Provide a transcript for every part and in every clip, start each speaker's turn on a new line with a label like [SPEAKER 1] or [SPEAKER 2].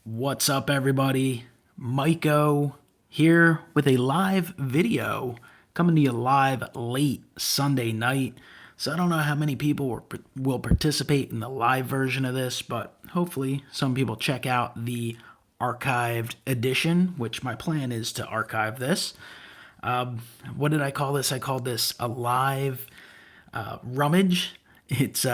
[SPEAKER 1] What's up, everybody? MikeO here with a live video coming to you live late Sunday night. So I don't know how many people will participate in the live version of this, but hopefully some people check out the archived edition, which my plan is to archive this. What did I call this? I called this a live rummage. It's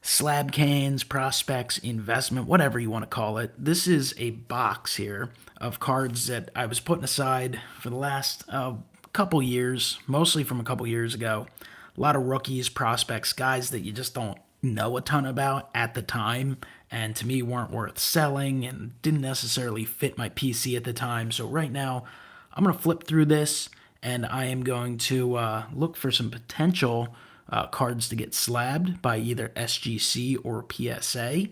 [SPEAKER 1] slab cans, prospects, investment, whatever you want to call it. This is a box here of cards that I was putting aside for the last couple years, mostly from a couple years ago. A lot of rookies, prospects, guys that you just don't know a ton about at the time, and to me weren't worth selling and didn't necessarily fit my PC at the time. So right now, I'm going to flip through this and I am going to look for some potential cards to get slabbed by either SGC or PSA,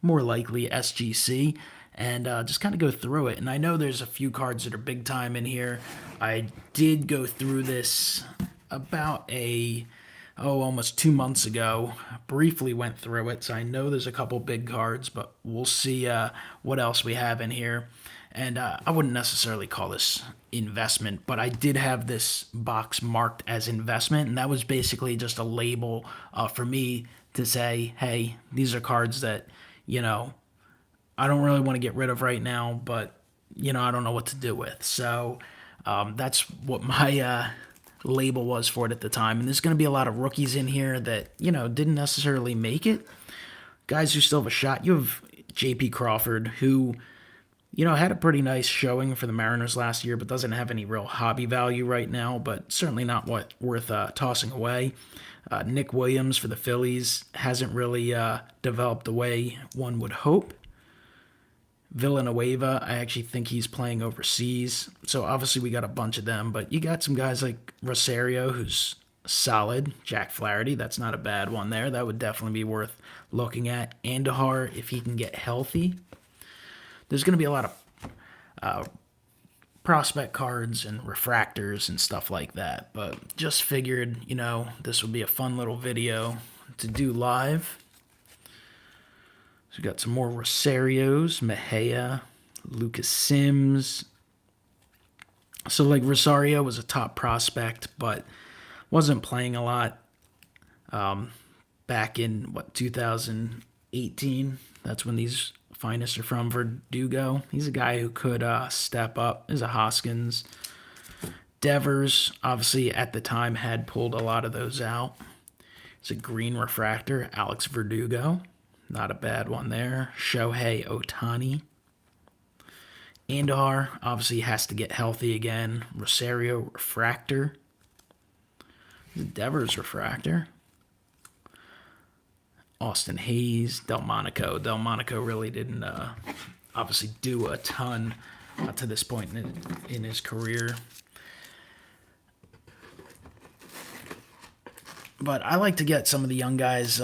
[SPEAKER 1] more likely SGC, and just kind of go through it. And I know there's a few cards that are big time in here. I did go through this about almost 2 months ago. Briefly went through it, so I know there's a couple big cards, but we'll see what else we have in here. And I wouldn't necessarily call this investment, but I did have this box marked as investment, and that was basically just a label for me to say, hey, these are cards that, I don't really want to get rid of right now, but, I don't know what to do with. So that's what my label was for it at the time. And there's going to be a lot of rookies in here that, didn't necessarily make it. Guys who still have a shot. You have J.P. Crawford, who had a pretty nice showing for the Mariners last year, but doesn't have any real hobby value right now, but certainly not worth tossing away. Nick Williams for the Phillies hasn't really developed the way one would hope. Villanueva, I actually think he's playing overseas, so obviously we got a bunch of them, but you got some guys like Rosario, who's solid. Jack Flaherty, that's not a bad one there. That would definitely be worth looking at. Andahar, if he can get healthy. There's going to be a lot of prospect cards and refractors and stuff like that, but just figured, this would be a fun little video to do live. So we got some more Rosarios, Mejia, Lucas Sims. So like Rosario was a top prospect, but wasn't playing a lot back in 2018. That's when these finest are from. Verdugo, he's a guy who could step up. There's a Hoskins. Devers, obviously at the time, had pulled a lot of those out. It's a green refractor. Alex Verdugo, not a bad one there. Shohei Ohtani. Andar obviously has to get healthy again. Rosario refractor. Devers refractor. Austin Hayes, Delmonico. Delmonico really didn't obviously do a ton to this point in his career. But I like to get some of the young guys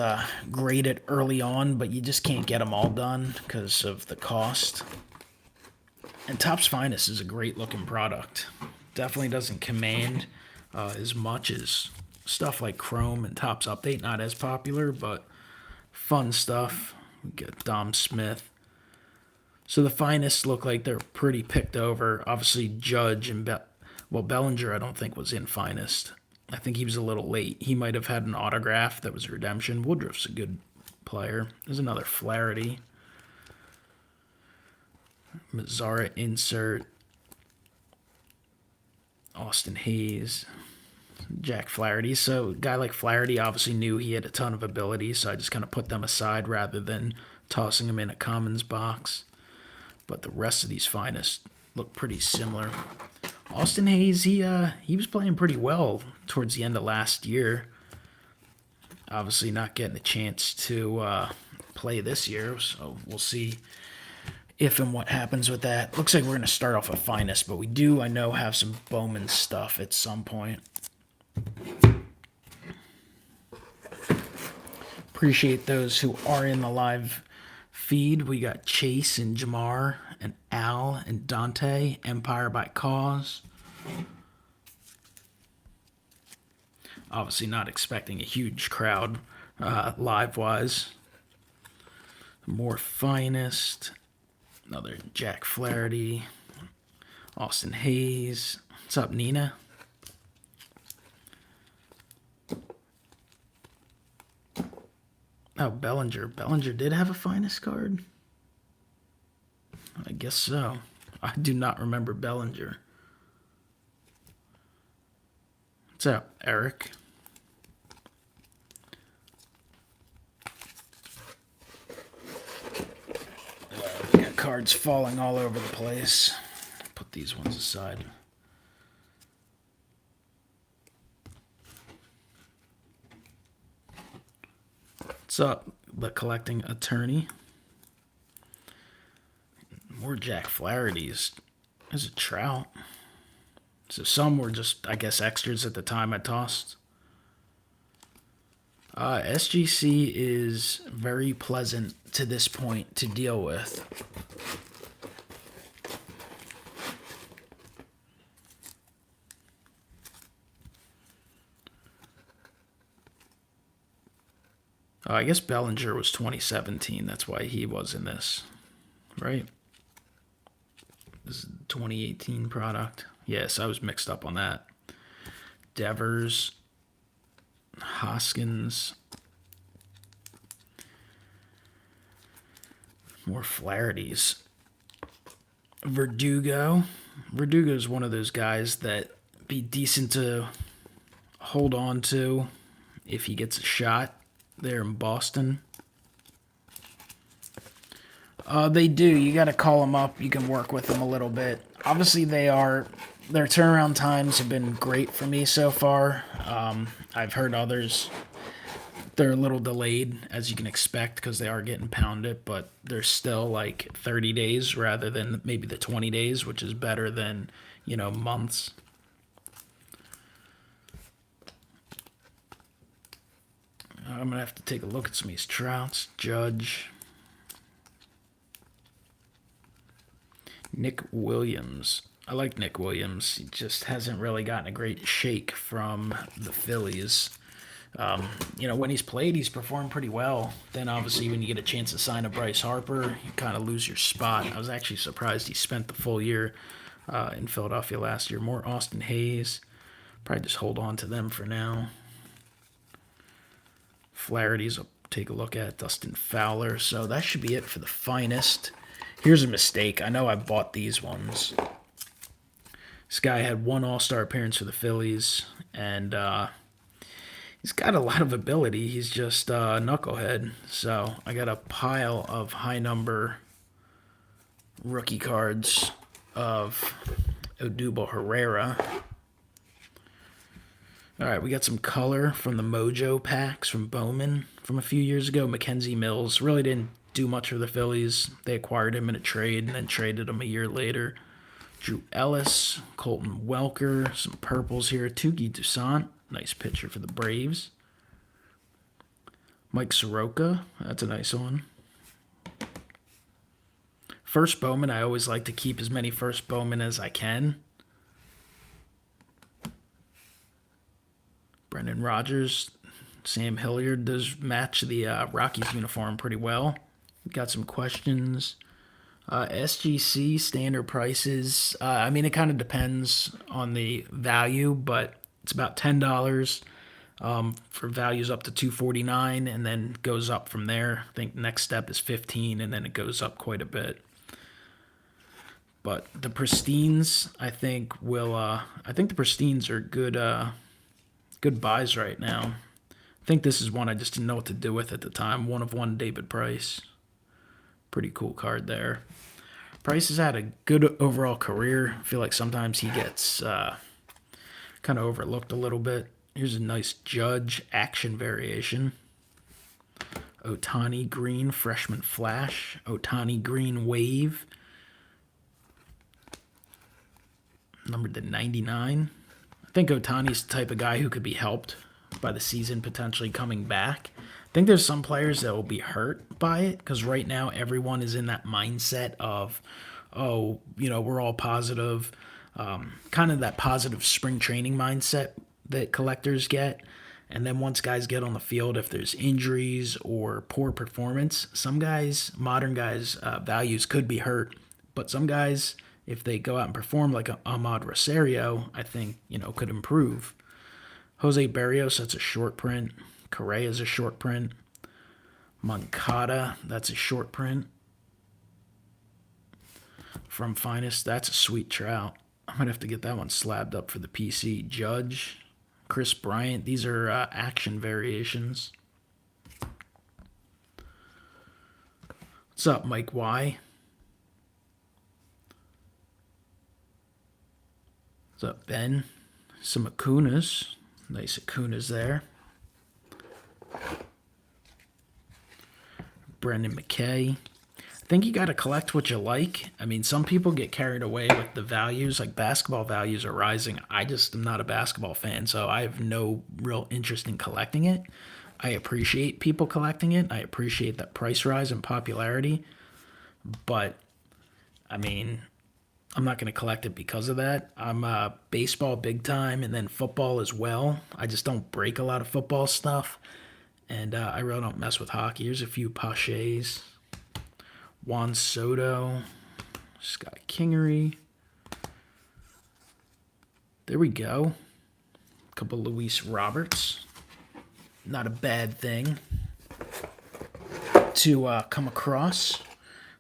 [SPEAKER 1] graded early on, but you just can't get them all done because of the cost. And Topps Finest is a great looking product. Definitely doesn't command as much as stuff like Chrome and Topps Update. Not as popular, but fun stuff. We got Dom Smith. So the Finest look like they're pretty picked over. Obviously, Judge and Bellinger I don't think was in Finest. I think he was a little late. He might have had an autograph that was redemption. Woodruff's a good player. There's another Flaherty. Mazzara insert. Austin Hayes. Jack Flaherty. So a guy like Flaherty obviously knew he had a ton of ability, so I just kind of put them aside rather than tossing them in a commons box. But the rest of these Finest look pretty similar. Austin Hayes, he was playing pretty well towards the end of last year. Obviously not getting a chance to play this year, so we'll see if and what happens with that. Looks like we're going to start off with Finest, but we do, I know, have some Bowman stuff at some point. Appreciate those who are in the live feed. We got Chase and Jamar and Al and Dante, Empire by Cause. Obviously not expecting a huge crowd live-wise. More Finest. Another Jack Flaherty. Austin Hayes. What's up, Nina? Oh, Bellinger. Bellinger did have a finest card? I guess so. I do not remember Bellinger. What's up, Eric? We got cards falling all over the place. Put these ones aside. What's up, the collecting attorney? More Jack Flaherty's. There's a Trout. So some were just, I guess, extras at the time I tossed. SGC is very pleasant to this point to deal with. I guess Bellinger was 2017. That's why he was in this, right? This is a 2018 product. Yes, I was mixed up on that. Devers, Hoskins, more Flaherty's. Verdugo. Verdugo is one of those guys that be decent to hold on to if he gets a shot there in Boston. They do. You got to call them up. You can work with them a little bit. Obviously, their turnaround times have been great for me so far. I've heard others, they're a little delayed, as you can expect, because they are getting pounded, but they're still like 30 days rather than maybe the 20 days, which is better than, months. I'm going to have to take a look at some of these Trouts. Judge. Nick Williams. I like Nick Williams. He just hasn't really gotten a great shake from the Phillies. When he's played, he's performed pretty well. Then obviously when you get a chance to sign a Bryce Harper, you kind of lose your spot. I was actually surprised he spent the full year in Philadelphia last year. More Austin Hayes. Probably just hold on to them for now. Flaherty's, I'll take a look at. Dustin Fowler. So that should be it for the finest. Here's a mistake. I know I bought these ones. This guy had one All-Star appearance for the Phillies, and he's got a lot of ability. He's just a knucklehead. So I got a pile of high-number rookie cards of Odubel Herrera. All right, we got some color from the Mojo packs from Bowman from a few years ago. Mackenzie Mills really didn't do much for the Phillies. They acquired him in a trade and then traded him a year later. Drew Ellis, Colton Welker, some purples here. Touki Toussaint, nice pitcher for the Braves. Mike Soroka, that's a nice one. First Bowman, I always like to keep as many first Bowman as I can. Brendan Rodgers, Sam Hilliard does match the Rockies uniform pretty well. Got some questions. SGC standard prices. It kind of depends on the value, but it's about $10 for values up to $249, and then goes up from there. I think next step is $15, and then it goes up quite a bit. But the Pristines, I think the Pristines are good buys right now. I think this is one I just didn't know what to do with at the time. 1/1 David Price. Pretty cool card there. Price has had a good overall career. I feel like sometimes he gets kind of overlooked a little bit. Here's a nice Judge action variation. Ohtani Green Freshman Flash. Ohtani Green Wave. Numbered to 99. I think Ohtani's the type of guy who could be helped by the season potentially coming back. I think there's some players that will be hurt by it because right now everyone is in that mindset of, we're all positive, kind of that positive spring training mindset that collectors get. And then once guys get on the field, if there's injuries or poor performance, some guys, modern guys' values could be hurt. But some guys, if they go out and perform like a Ahmad Rosario, I think, could improve. Jose Barrios, that's a short print. Correa's a short print. Moncada, that's a short print. From Finest, that's a sweet trout. I might have to get that one slabbed up for the PC. Judge, Chris Bryant, these are action variations. What's up, Mike Y? What's up, Ben? Some Acunas. Nice Acunas there. Brendan McKay. I think you got to collect what you like. I mean, some people get carried away with the values. Like basketball values are rising. I just am not a basketball fan, so I have no real interest in collecting it. I appreciate people collecting it. I appreciate that price rise and popularity. But, I mean, I'm not going to collect it because of that. I'm baseball big time and then football as well. I just don't break a lot of football stuff. And I really don't mess with hockey. Here's a few Paches. Juan Soto. Scott Kingery. There we go. A couple Luis Roberts. Not a bad thing to come across.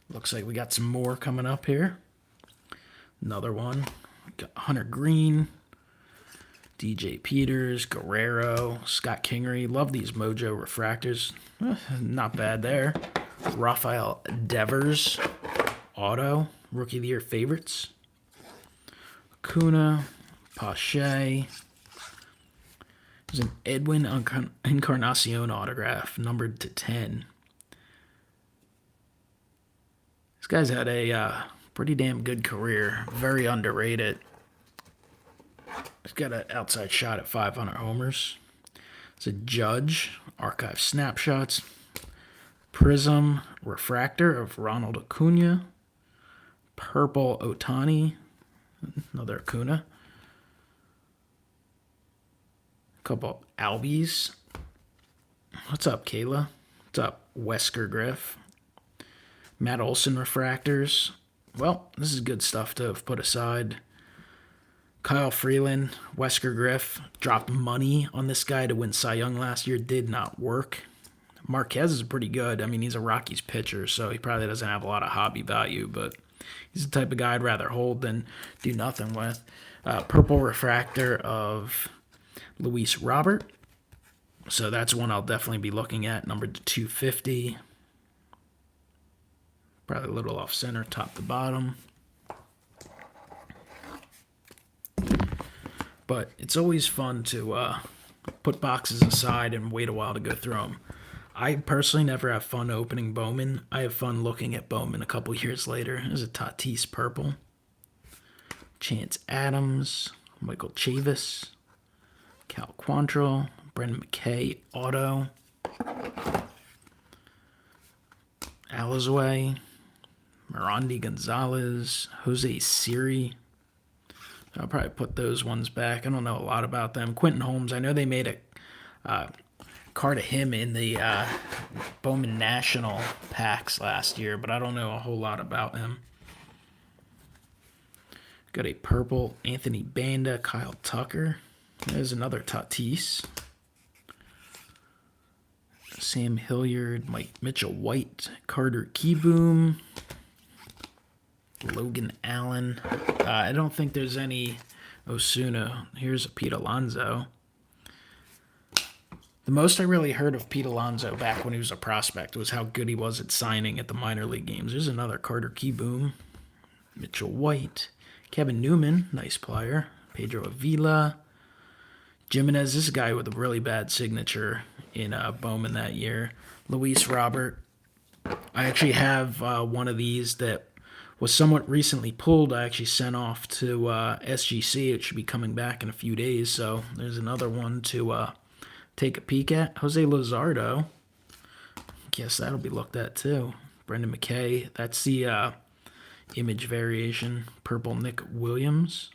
[SPEAKER 1] Looks like we got some more coming up here. Another one. Got Hunter Green. DJ Peters, Guerrero, Scott Kingery. Love these Mojo refractors. Not bad there. Rafael Devers, auto, Rookie of the Year favorites. Acuna, Pache. There's an Edwin Encarnacion autograph, numbered to 10. This guy's had a pretty damn good career. Very underrated. He's got an outside shot at 500 homers. It's a Judge, archive snapshots. Prism refractor of Ronald Acuna. Purple Otani, another Acuna. A couple Albies. What's up, Kayla? What's up, Wesker Griff? Matt Olson refractors. Well, this is good stuff to have put aside. Kyle Freeland, Wesker Griff, dropped money on this guy to win Cy Young last year. Did not work. Marquez is pretty good. I mean, he's a Rockies pitcher, so he probably doesn't have a lot of hobby value, but he's the type of guy I'd rather hold than do nothing with. Purple refractor of Luis Robert. So that's one I'll definitely be looking at, numbered to 250. Probably a little off center, top to bottom. But it's always fun to put boxes aside and wait a while to go through them. I personally never have fun opening Bowman. I have fun looking at Bowman a couple years later. There's a Tatis purple. Chance Adams, Michael Chavis, Cal Quantrill, Brendan McKay, auto. Alizaway, Mirandi Gonzalez, Jose Siri. I'll probably put those ones back. I don't know a lot about them. Quentin Holmes, I know they made a card of him in the Bowman National packs last year, but I don't know a whole lot about him. Got a purple Anthony Banda, Kyle Tucker. There's another Tatis. Sam Hilliard, Mike Mitchell White, Carter Keyboom, Logan Allen. I don't think there's any Osuna. Here's a Pete Alonso. The most I really heard of Pete Alonso back when he was a prospect was how good he was at signing at the minor league games. There's another Carter Keyboom, Mitchell White, Kevin Newman, nice player, Pedro Avila, Jimenez, this guy with a really bad signature in Bowman that year, Luis Robert. I actually have one of these that was somewhat recently pulled. I actually sent off to SGC. It should be coming back in a few days, so there's another one to take a peek at. Jose Luzardo. Guess that'll be looked at too. Brendan McKay. That's the image variation. Purple Nick Williams.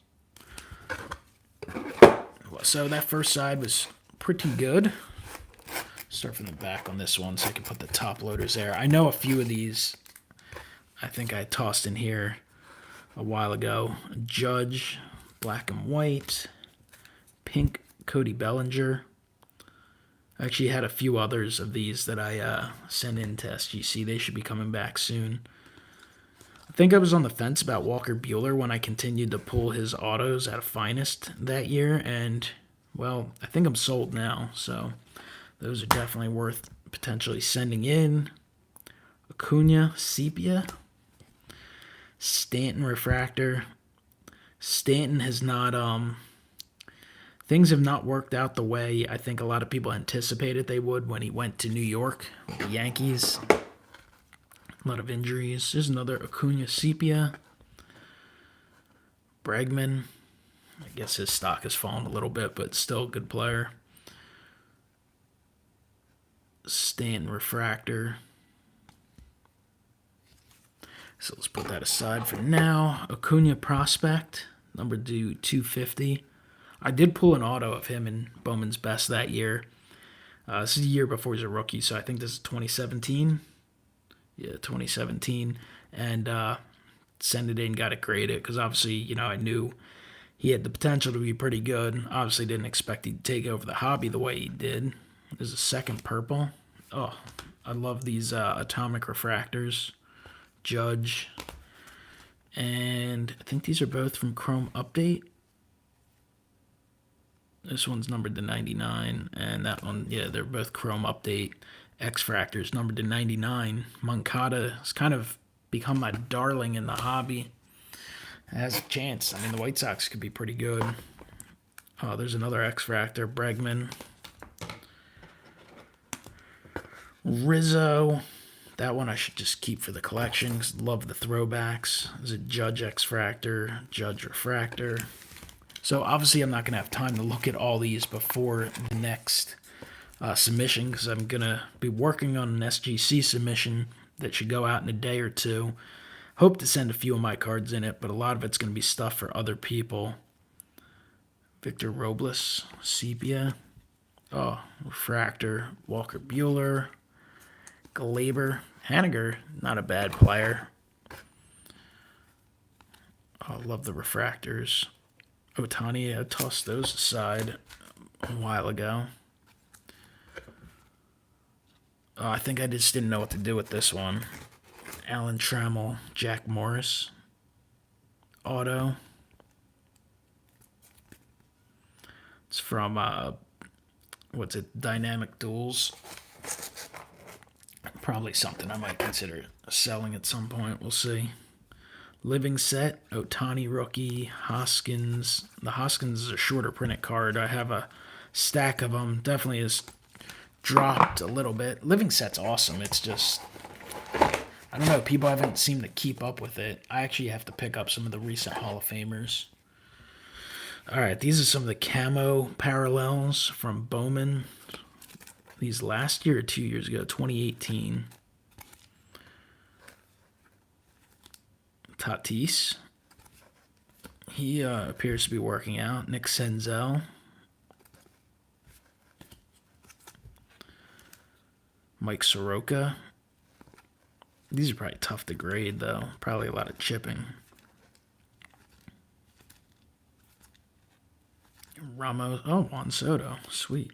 [SPEAKER 1] So that first side was pretty good. Start from the back on this one so I can put the top loaders there. I know a few of these I think I tossed in here a while ago. Judge, black and white, pink Cody Bellinger. I actually had a few others of these that I sent in to SGC. They should be coming back soon. I think I was on the fence about Walker Buehler when I continued to pull his autos out of Finest that year, and, well, I think I'm sold now, so those are definitely worth potentially sending in. Acuna, Sepia, Stanton Refractor. Stanton has not, things have not worked out the way I think a lot of people anticipated they would when he went to New York with the Yankees. A lot of injuries. There's another Acuna Sepia. Bregman. I guess his stock has fallen a little bit, but still a good player. Stanton Refractor. So let's put that aside for now. Acuna Prospect, number 250. I did pull an auto of him in Bowman's Best that year. This is a year before he was a rookie, so I think this is 2017. Yeah, 2017. And sent it in, got it graded, because obviously, I knew he had the potential to be pretty good. Obviously didn't expect he'd take over the hobby the way he did. There's a second purple. Oh, I love these atomic refractors. Judge. And I think these are both from Chrome Update. This one's numbered to 99, and that one, yeah, they're both Chrome Update. X-Fractors numbered to 99. Moncada has kind of become my darling in the hobby. It has a chance. I mean, the White Sox could be pretty good. Oh, there's another X-Fractor. Bregman. Rizzo. That one I should just keep for the collection because I love the throwbacks. There's a Judge X-Fractor, Judge Refractor. So obviously I'm not going to have time to look at all these before the next submission because I'm going to be working on an SGC submission that should go out in a day or two. Hope to send a few of my cards in it, but a lot of it's going to be stuff for other people. Victor Robles, Sepia. Oh, Refractor, Walker Buehler. Glaber, Haniger, not a bad player. Oh, I love the refractors. Otani, I tossed those aside a while ago. Oh, I think I just didn't know what to do with this one. Alan Trammell, Jack Morris, Auto. It's from, Dynamic Duels. Probably something I might consider selling at some point. We'll see. Living Set, Otani rookie, Hoskins. The Hoskins is a shorter printed card. I have a stack of them. Definitely has dropped a little bit. Living Set's awesome. It's just, I don't know, people haven't seemed to keep up with it. I actually have to pick up some of the recent Hall of Famers. All right, these are some of the camo parallels from Bowman. These last year or 2 years ago, 2018. Tatis. He appears to be working out. Nick Senzel. Mike Soroka. These are probably tough to grade, though. Probably a lot of chipping. Ramos. Oh, Juan Soto. Sweet.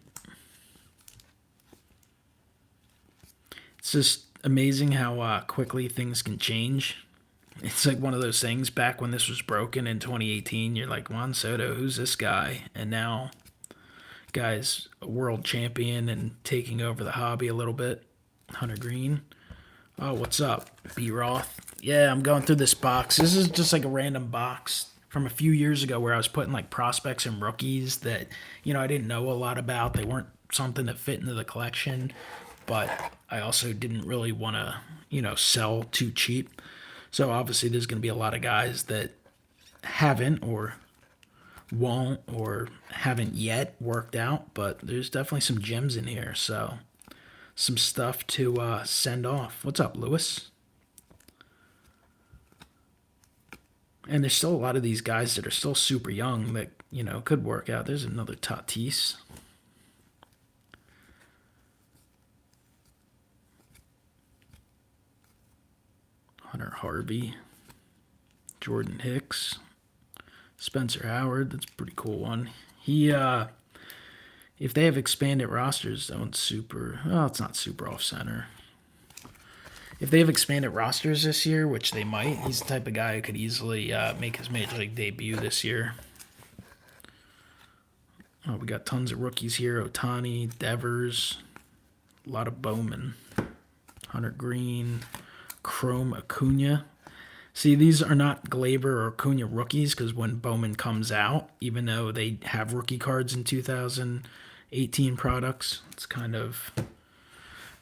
[SPEAKER 1] It's just amazing how quickly things can change. It's like one of those things back when this was broken in 2018. You're like, Juan Soto, who's this guy? And now, guy's a world champion and taking over the hobby a little bit. Hunter Green. Oh, what's up? B. Roth. Yeah, I'm going through this box. This is just like a random box from a few years ago where I was putting like prospects and rookies that, I didn't know a lot about. They weren't something that fit into the collection. But I also didn't really want to, sell too cheap. So obviously there's going to be a lot of guys that haven't or won't or haven't yet worked out. But there's definitely some gems in here. So some stuff to send off. What's up, Lewis? And there's still a lot of these guys that are still super young that, could work out. There's another Tatis. Hunter Harvey, Jordan Hicks. Spencer Howard, that's a pretty cool one. He, if they have expanded rosters, that one's super, well, it's not super off center. If they have expanded rosters this year, which they might, he's the type of guy who could easily make his Major League debut this year. Oh, we got tons of rookies here. Ohtani, Devers, a lot of Bowman. Hunter Green, Chrome Acuna. See, these are not Glaber or Acuna rookies because when Bowman comes out, even though they have rookie cards in 2018 products, it's kind of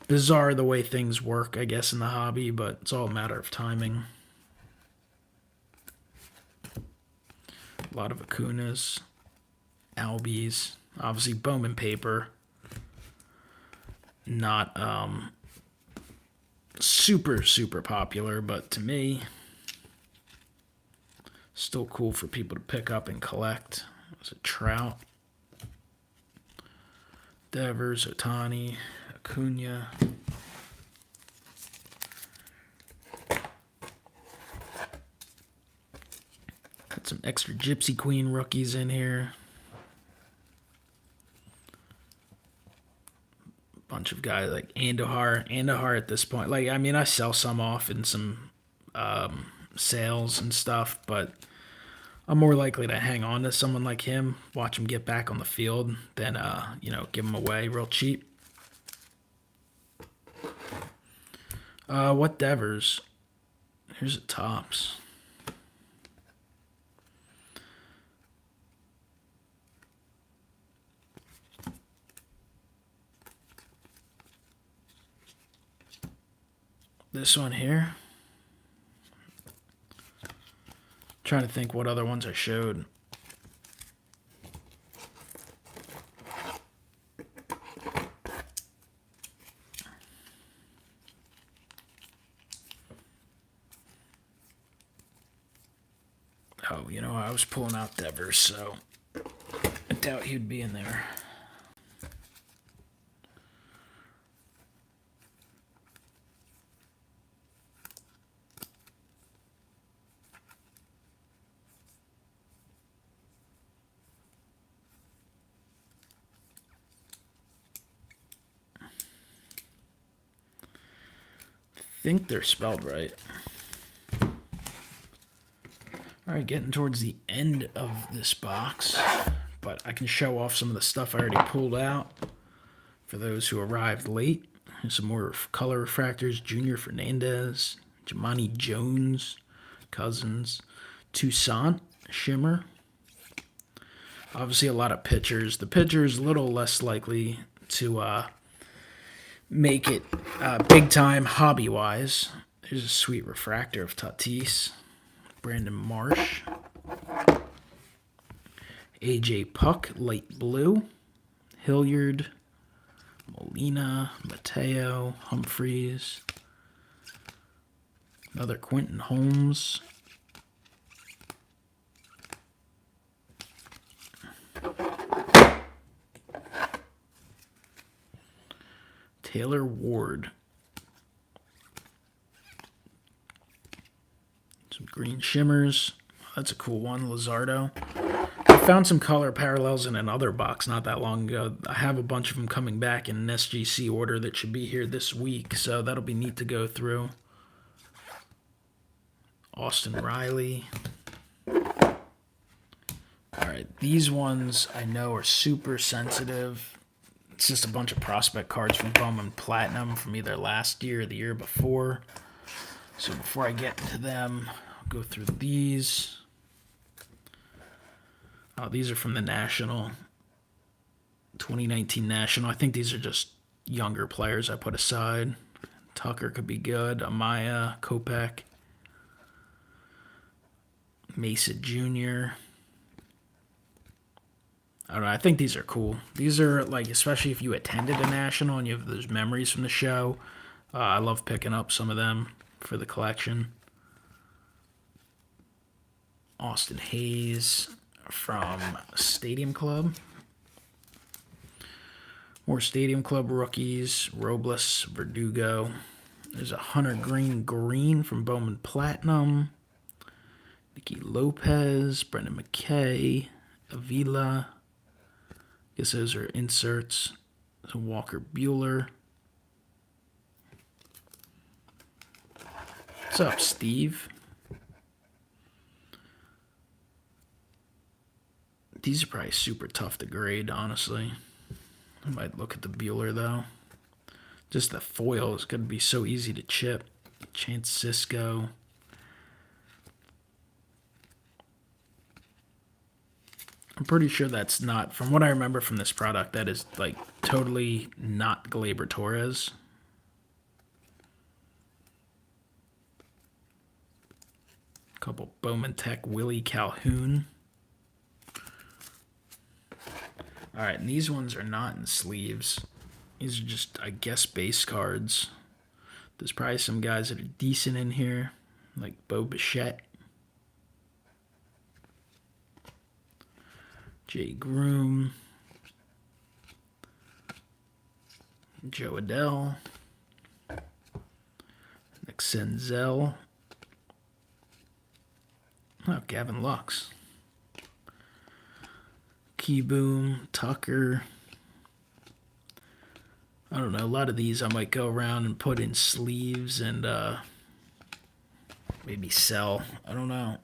[SPEAKER 1] bizarre the way things work, I guess, in the hobby, but it's all a matter of timing. A lot of Acunas, Albies, obviously Bowman paper. Not super popular, but to me, still cool for people to pick up and collect. There's a Trout, Devers, Ohtani, Acuna. Got some extra Gypsy Queen rookies in here. Bunch of guys like Andahar at this point. Like, I mean, I sell some off in some sales and stuff, but I'm more likely to hang on to someone like him, watch him get back on the field, than give him away real cheap. What Devers? Here's a Topps. This one here. Trying to think what other ones I showed. Oh, I was pulling out Devers, so I doubt he'd be in there. I think they're spelled right. All right, getting towards the end of this box, but I can show off some of the stuff I already pulled out for those who arrived late. Here's some more color refractors. Junior Fernandez, Jimani Jones, Cousins, Toussaint, Shimmer. Obviously a lot of pitchers. The pitchers a little less likely to make it big time hobby wise. Here's a sweet refractor of Tatis, Brandon Marsh, AJ Puck, light blue, Hilliard, Molina, Mateo, Humphreys, another Quentin Holmes, Taylor Ward. Some green shimmers. That's a cool one. Luzardo. I found some color parallels in another box not that long ago. I have a bunch of them coming back in an SGC order that should be here this week, so that'll be neat to go through. Austin Riley. All right, these ones I know are super sensitive. It's just a bunch of prospect cards from Bowman Platinum from either last year or the year before. So before I get into them, I'll go through these. Oh, these are from the National, 2019 National. I think these are just younger players I put aside. Tucker could be good. Amaya, Kopech, Mesa Jr. I don't know. I think these are cool. These are, like, especially if you attended a National and you have those memories from the show. I love picking up some of them for the collection. Austin Hayes from Stadium Club. More Stadium Club rookies. Robles, Verdugo. There's a Hunter Green from Bowman Platinum. Nicky Lopez, Brendan McKay, Avila. Guess those are inserts. So Walker Bueller. What's up, Steve? These are probably super tough to grade, honestly. I might look at the Bueller, though. Just the foil is going to be so easy to chip. Chance Cisco. I'm pretty sure that's not, from what I remember from this product, that is like totally not Gleyber Torres. Couple Bowman Tech Willie Calhoun. All right, and these ones are not in sleeves. These are just, I guess, base cards. There's probably some guys that are decent in here, like Bo Bichette. Jay Groom. Joe Adell. Nick Senzel. Oh, Gavin Lux. Keyboom, Tucker. I don't know. A lot of these I might go around and put in sleeves and maybe sell. I don't know.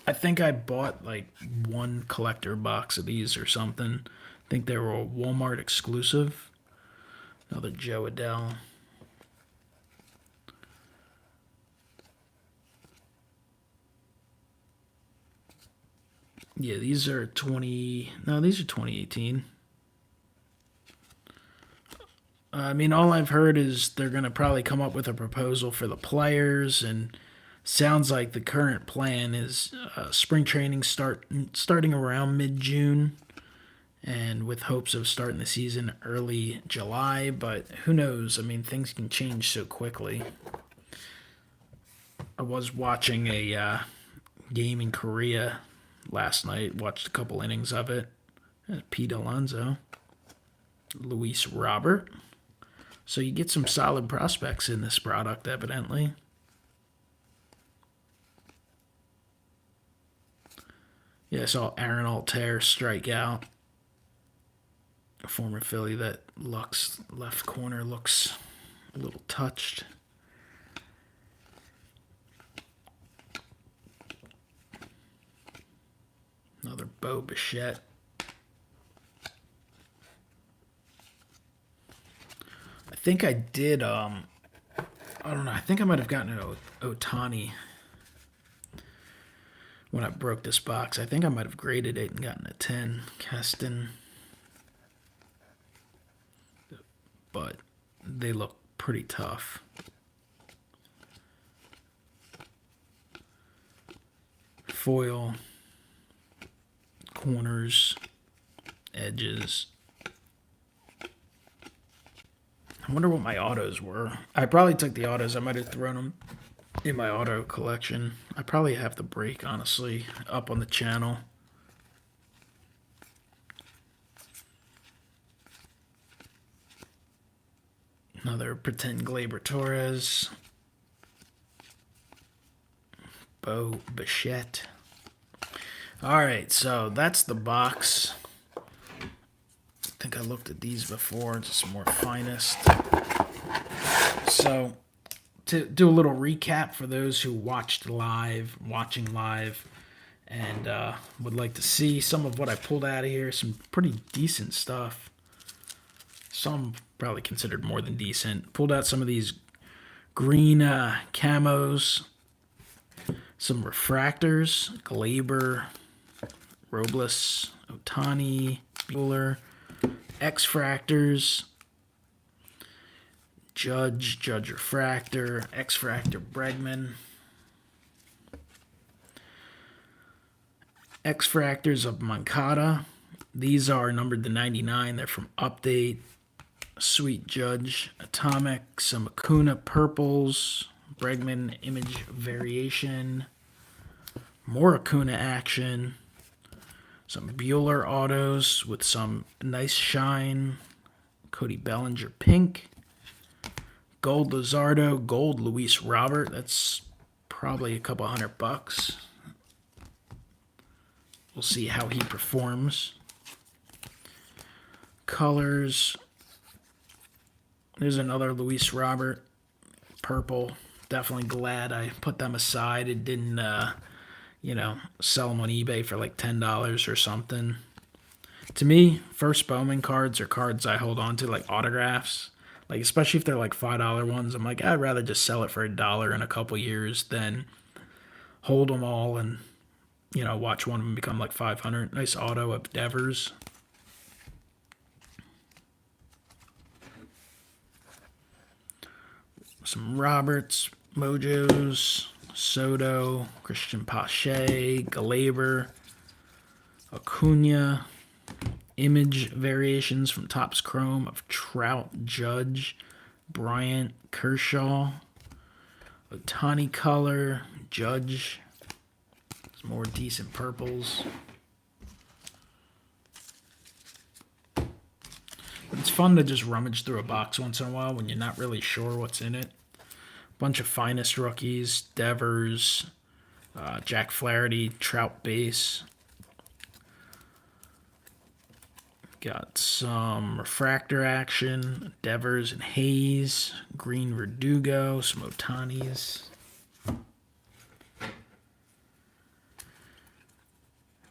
[SPEAKER 1] I think I bought like one collector box of these or something. I think they were a Walmart exclusive. Another Joe Adell. Yeah, these are 2018. I mean, all I've heard is they're going to probably come up with a proposal for the players, and sounds like the current plan is spring training starting around mid-June, and with hopes of starting the season early July, but who knows? I mean, things can change so quickly. I was watching a game in Korea last night, watched a couple innings of it. Pete Alonso, Luis Robert. So you get some solid prospects in this product, evidently. Yeah, I saw Aaron Altair strike out. A former Philly that Lux left corner looks a little touched. Another Bo Bichette. I think I did, I don't know, I think I might have gotten an Otani when I broke this box. I think I might have graded it and gotten a 10. Keston. But they look pretty tough. Foil. Corners. Edges. I wonder what my autos were. I probably took the autos. I might have thrown them in my auto collection. I probably have the break, honestly, up on the channel. Another pretend Gleyber Torres. Bo Bichette. All right, so that's the box. I think I looked at these before, just more finest. So, to do a little recap for those who watching live, and would like to see some of what I pulled out of here, some pretty decent stuff. Some probably considered more than decent. Pulled out some of these green camos, some refractors, Gleyber, Robles, Otani, Bueller, X-Fractors, Judge Refractor, X-Fractor Bregman, X-Fractors of Moncada. These are numbered to 99. They're from Update. Sweet Judge, Atomic, some Acuna Purples, Bregman Image Variation, more Acuna action, some Bueller autos with some nice shine, Cody Bellinger Pink, Gold Luzardo, Gold Luis Robert. That's probably a couple $100. We'll see how he performs. Colors. There's another Luis Robert, purple. Definitely glad I put them aside. It didn't, sell them on eBay for like $10 or something. To me, first Bowman cards are cards I hold on to, like autographs. Like, especially if they're like $5 ones. I'm like, I'd rather just sell it for $1 in a couple years than hold them all and, watch one of them become like 500. Nice auto of Devers. Some Roberts, Mojos, Soto, Christian Pache, Glaber, Acuna, image variations from Topps Chrome of Trout, Judge, Bryant, Kershaw, Ohtani color, Judge, some more decent purples. But it's fun to just rummage through a box once in a while when you're not really sure what's in it. Bunch of finest rookies, Devers, Jack Flaherty, Trout base. Got some refractor action, Devers and Hayes, Green Verdugo, some Otanis.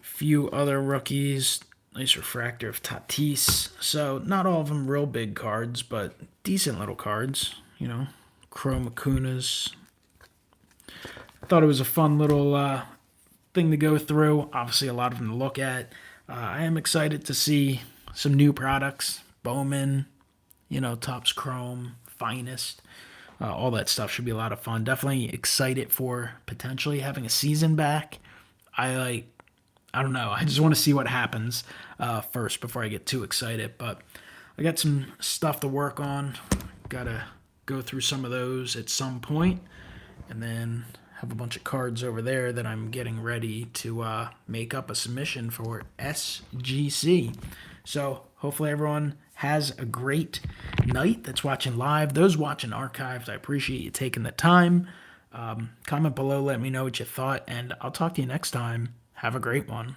[SPEAKER 1] Few other rookies. Nice refractor of Tatis. So not all of them real big cards, but decent little cards, Chrome Acunas. Thought it was a fun little thing to go through. Obviously a lot of them to look at. I am excited to see some new products. Bowman, Topps Chrome, Finest. All that stuff should be a lot of fun. Definitely excited for potentially having a season back. I don't know. I just want to see what happens first before I get too excited. But I got some stuff to work on. Got to go through some of those at some point. And then have a bunch of cards over there that I'm getting ready to make up a submission for SGC. So hopefully everyone has a great night that's watching live. Those watching archived, I appreciate you taking the time. Comment below, let me know what you thought, and I'll talk to you next time. Have a great one.